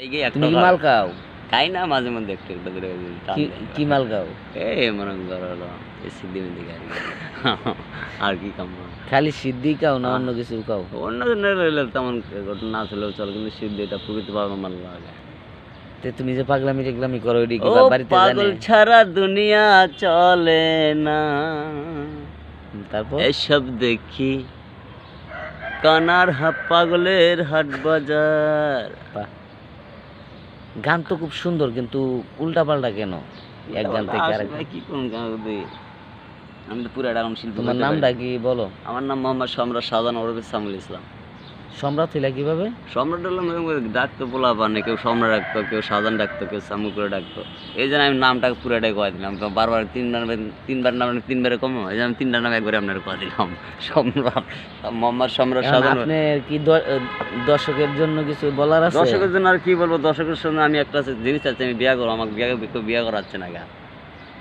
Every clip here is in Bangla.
তুমি কি মাল খাও? খাই না, মাঝে মধ্যে একটু একটু করে কি মাল খাও? এই মনে করো হলো এই সিদ্ধি মিদ্ধি খাই আর কি কামড় খালি সিদ্ধি খাও না অন্য কিছু খাও? অন্য জনের রইলে তেমন ঘটনা না চলেও চল, কিন্তু সিদ্ধি এটা প্রকৃতি পাবো আমার লাগে। তুমি যে পাগলামি টেগলামি করো ওইটা কি ও বাড়িতে পাগল জানে? ছাড়া দুনিয়া চলে না, তারপর এসব দেখি কানার পাগলের হাট বাজার। বাহ, গান তো খুব সুন্দর, কিন্তু উল্টা পাল্টা কেন এক গান থেকে আরেক গান? কি কোন গান দিই? আমি তো পুরো এখন শিল্পী। তোমার নামটা কি বলো? আমার নাম মোহাম্মদ সম্রাট শাহজাহান ওরফে সামুল ইসলাম। সম্রাট হইলা কিভাবে? সম্রাট হলাম ডাকতো পোলা বানে, কেউ সম্রাট ডাকতো, কেউ শাহজাহান ডাকতো, কেউ সামু করে ডাকতো। এই জন্য আমি নামটা পুরাটাই কয়ে দিলাম। বারবার তিনবার নাম তিনবারে কম, এই জন্য আমি তিনটার নাম একবারে আপনার কয়ে দিলাম সম্রাট, মোহাম্মদ সম্রাট শাহজাহান। আপনি কি দর্শকের জন্য কিছু বলার আছে? দর্শকের জন্য আর কি বলবো, দর্শকের সঙ্গে আমি একটা জিনিস আছে, আমি বিয়ে করবো, আমাকে বিয়ে করাচ্ছে না গা,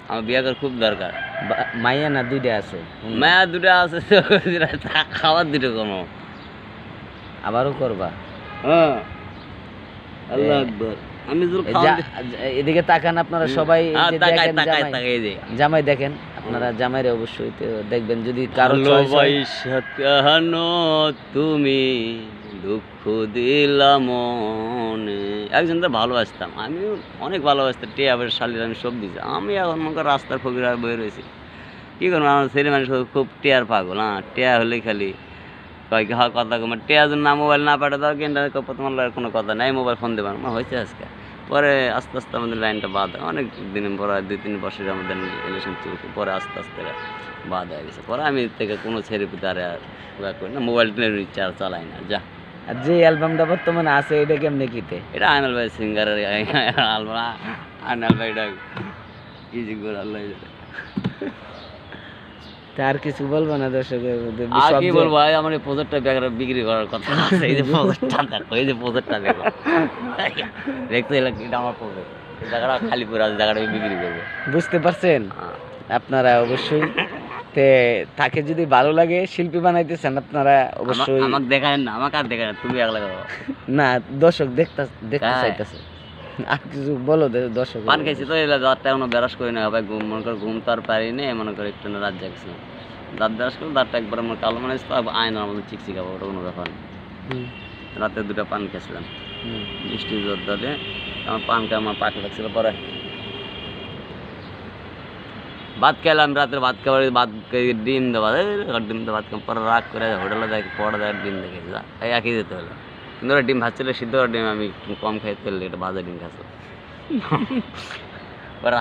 আমার বিয়ে করার খুব দরকার। মাইয়া না দুইটা আছে? মায়া দুটো আছে, খাবার দুটো কোনো আবারও করবা? হ্যাঁ, আল্লাহ আকবার। আমি এদিকে তাকান আপনারা সবাই, জামাই দেখেন আপনারা, হ্যাঁ। জামাইরে অবশ্যই তো দেখবেন। যদি কারো তুমি দুঃখ দিলাম মনে, একজন তো ভালোবাসতাম, আমি অনেক ভালোবাসতাম, টিয়া শালির আমি সব দিয়েছি। আমি এখন মনে করি রাস্তার ফকির বয়ে রয়েছি, কী করবো, আমার ছেলে মানুষ খুব টিয়ার পাগল। হ্যাঁ, টিয়া হলে খালি কয়েক কথা কমার, টিয়া যদি না মোবাইল না পাঠা দাও কিন্তু তোমার কোনো কথা নাই, মোবাইল ফোন দেবার না হয়েছে আজকে। পরে আস্তে আস্তে আমাদের লাইনটা বাদ হয়, অনেক দিন পরে 2-3 বছরের আমাদের রিলেশন চলছে, পরে আস্তে আস্তে বাদ হয়ে গেছে। পরে আমি থেকে কোনো ছেড়ে পিতে আর করি না, মোবাইল ইচ্ছা আর চালাই না। যা, আর যে অ্যালবামটা বর্তমানে আছে এটা কেমনে কিতে? এটা আয়নাল ভাই সিঙ্গারের অ্যালবাম। আয়নাল ভাই এটা ইজি করে আল্লাহ। আর কিছু বলবো না দর্শকের? আর কি বলবো, আমার এই প্রজেক্টটা বিক্রি করার কথা আছে। এই যে প্রজেক্টটা দেখো, এই যে প্রজেক্টটা দেখো, দেখতে এটা আমার প্রজেক্ট, এই জায়গাটা খালি পড়ে আছে, জায়গাটা বিক্রি করবো। বুঝতে পারছেন আপনারা? অবশ্যই তাকে যদি ভালো লাগে, শিল্পী বানাইতেছেন আপনারা, অবশ্যই আমাকে দেখায় না, আমাকে আর দেখায় না, তুমি একলা করো না, দর্শক দেখতে চাইতেছে। আর কিছু বলো দর্শক? পান খাইছি তো, এলা দাঁতটা এখনো ব্রাশ করি না ভাই, মনে করো ঘুম তো আর পারি না, মনে করো একটু না রাত জাগছিলাম, দাঁত ব্রাশ করো, দাঁতটা একবার আমার কালো মানে আয়নার মতো চিকচিকাবো, ওটা কোনো ব্যাপার না। রাতে 2টা পান খেয়েছিলাম বৃষ্টির জোরদারে, আমার পান খেয়ে আমার পাক লাগছিল। পরে ভাত খেলাম, রাত্রে ভাত খাবার, ডিম দেওয়া ভাত খাম, পরে রাগ করে হোটেলে যাই, পরে দেয় ডিম দেখেছি, একই যেতে হলো। কিন্তু ওরা ডিম ভাজছিল, সিদ্ধ ডিম, আমি কম খাইতে পারলে এটা ভাজা ডিম খাচ্ছিল। পরে